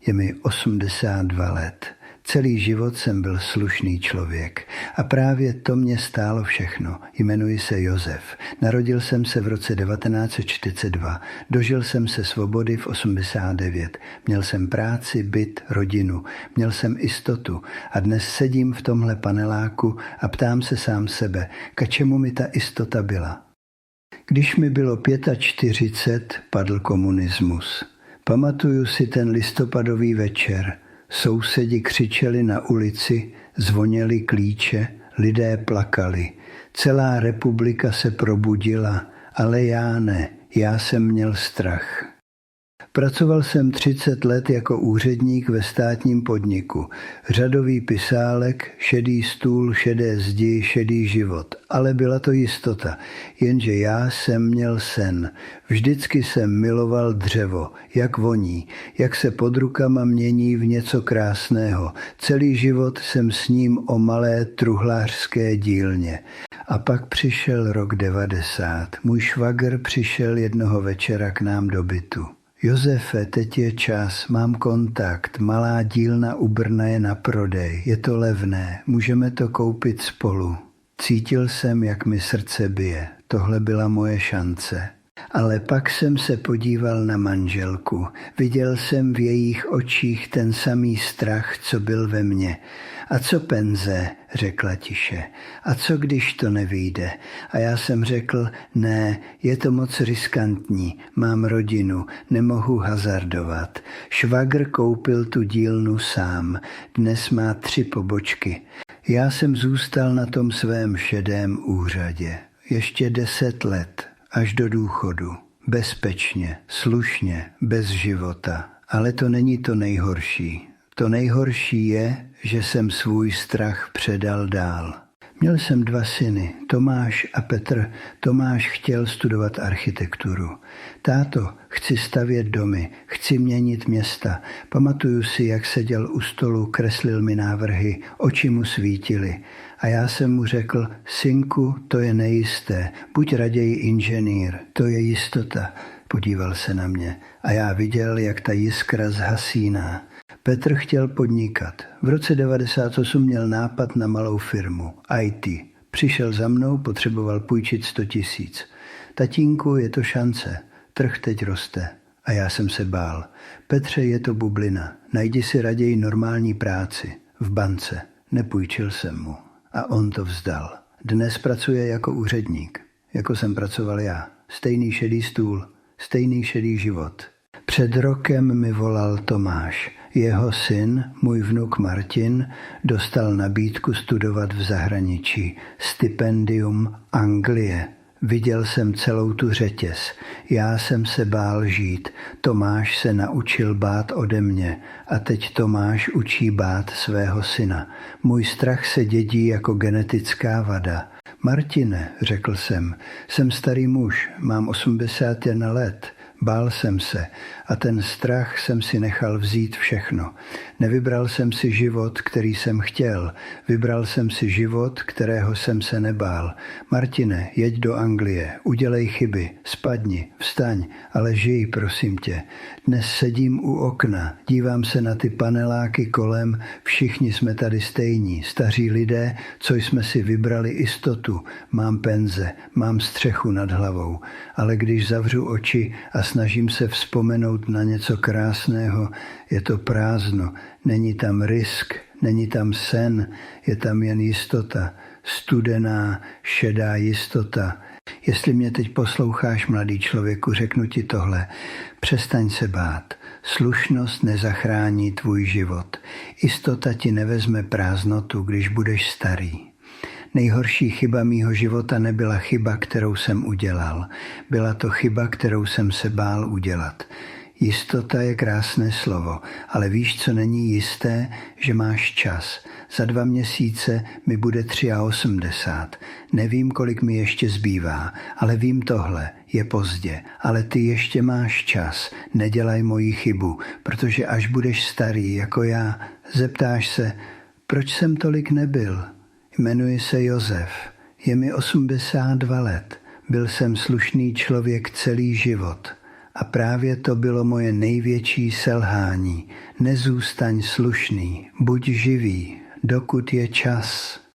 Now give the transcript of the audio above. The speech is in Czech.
Je mi 82 let. Celý život jsem byl slušný člověk a právě to mě stálo všechno. Jmenuji se Josef. Narodil jsem se v roce 1942. Dožil jsem se svobody v 89. Měl jsem práci, byt, rodinu. Měl jsem jistotu a dnes sedím v tomhle paneláku a ptám se sám sebe, k čemu mi ta jistota byla. Když mi bylo 45, padl komunismus. Pamatuju si ten listopadový večer. Sousedi křičeli na ulici, zvoněly klíče, lidé plakali. Celá republika se probudila, ale já ne, já jsem měl strach. Pracoval jsem 30 let jako úředník ve státním podniku. Řadový pisálek, šedý stůl, šedé zdi, šedý život. Ale byla to jistota, jenže já jsem měl sen. Vždycky jsem miloval dřevo, jak voní, jak se pod rukama mění v něco krásného. Celý život jsem s ním o malé truhlářské dílně. A pak přišel rok 90. Můj švagr přišel jednoho večera k nám do bytu. Josefe, teď je čas, mám kontakt, malá dílna u Brna je na prodej, je to levné, můžeme to koupit spolu. Cítil jsem, jak mi srdce bije, tohle byla moje šance. Ale pak jsem se podíval na manželku, viděl jsem v jejich očích ten samý strach, co byl ve mně. A co penze, řekla tiše. A co když to nevyjde? A já jsem řekl, ne, je to moc riskantní, mám rodinu, nemohu hazardovat. Švagr koupil tu dílnu sám, dnes má 3 pobočky. Já jsem zůstal na tom svém šedém úřadě. Ještě 10 let, až do důchodu. Bezpečně, slušně, bez života. Ale to není to nejhorší. To nejhorší je, že jsem svůj strach předal dál. Měl jsem 2 syny, Tomáš a Petr. Tomáš chtěl studovat architekturu. Táto, chci stavět domy, chci měnit města. Pamatuju si, jak seděl u stolu, kreslil mi návrhy, oči mu svítily. A já jsem mu řekl, synku, to je nejisté, buď raději inženýr, to je jistota. Podíval se na mě a já viděl, jak ta jiskra zhasíná. Petr chtěl podnikat. V roce 98 měl nápad na malou firmu, IT. Přišel za mnou, potřeboval půjčit 100 000. Tatínku, je to šance, trh teď roste. A já jsem se bál. Petře, je to bublina, najdi si raději normální práci, v bance. Nepůjčil jsem mu. A on to vzdal. Dnes pracuje jako úředník, jako jsem pracoval já. Stejný šedý stůl, stejný šedý život. Před rokem mi volal Tomáš. Jeho syn, můj vnuk Martin, dostal nabídku studovat v zahraničí. Stipendium Anglie. Viděl jsem celou tu řetěz. Já jsem se bál žít. Tomáš se naučil bát ode mě. A teď Tomáš učí bát svého syna. Můj strach se dědí jako genetická vada. Martine, řekl jsem starý muž, mám 81 let. Bál jsem se a ten strach jsem si nechal vzít všechno. Nevybral jsem si život, který jsem chtěl. Vybral jsem si život, kterého jsem se nebál. Martine, jeď do Anglie, udělej chyby, spadni, vstaň, ale žij, prosím tě. Dnes sedím u okna, dívám se na ty paneláky kolem, všichni jsme tady stejní, staří lidé, co jsme si vybrali jistotu. Mám penze, mám střechu nad hlavou, ale když zavřu oči a snažím se vzpomenout na něco krásného, je to prázdno, není tam risk, není tam sen, je tam jen jistota, studená, šedá jistota. Jestli mě teď posloucháš, mladý člověku, řeknu ti tohle. Přestaň se bát. Slušnost nezachrání tvůj život. Jistota ti nevezme prázdnotu, když budeš starý. Nejhorší chyba mýho života nebyla chyba, kterou jsem udělal. Byla to chyba, kterou jsem se bál udělat. Jistota je krásné slovo, ale víš, co není jisté, že máš čas. Za 2 měsíce mi bude 83. Nevím, kolik mi ještě zbývá, ale vím tohle, je pozdě. Ale ty ještě máš čas, nedělaj moji chybu, protože až budeš starý jako já, zeptáš se, proč jsem tolik nebyl? Jmenuji se Josef, je mi 82 let, byl jsem slušný člověk celý život. A právě to bylo moje největší selhání. Nezůstaň slušný, buď živý, dokud je čas.